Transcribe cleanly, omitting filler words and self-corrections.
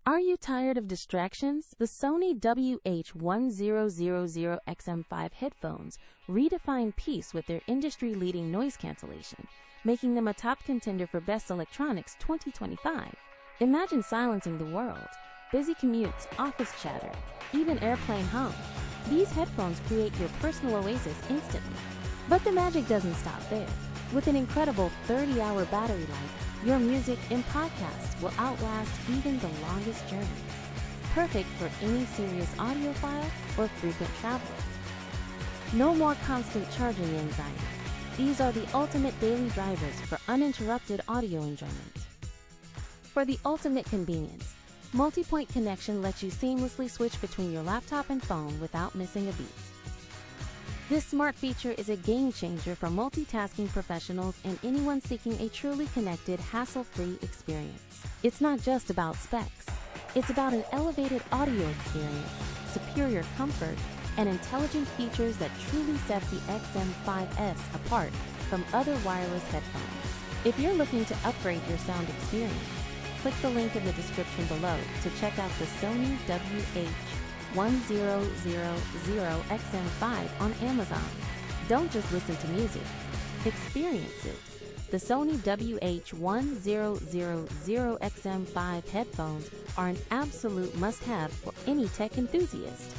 Are you tired of distractions? The Sony WH-1000XM5 headphones redefine peace with their industry-leading noise cancellation, making them a top contender for Best Electronics 2025. Imagine silencing the world. Busy commutes, office chatter, even airplane hum. These headphones create your personal oasis instantly. But the magic doesn't stop there. With an incredible 30-hour battery life, your music and podcasts will outlast even the longest journeys. Perfect for any serious audiophile or frequent traveler. No more constant charging anxiety. These are the ultimate daily drivers for uninterrupted audio enjoyment. For the ultimate convenience, multipoint connection lets you seamlessly switch between your laptop and phone without missing a beat. This smart feature is a game changer for multitasking professionals and anyone seeking a truly connected, hassle-free experience. It's not just about specs. It's about an elevated audio experience, superior comfort, and intelligent features that truly set the XM5S apart from other wireless headphones. If you're looking to upgrade your sound experience, click the link in the description below to check out the Sony WH-1000XM5 on Amazon. Don't just listen to music, experience it. The Sony WH-1000XM5 headphones are an absolute must-have for any tech enthusiast.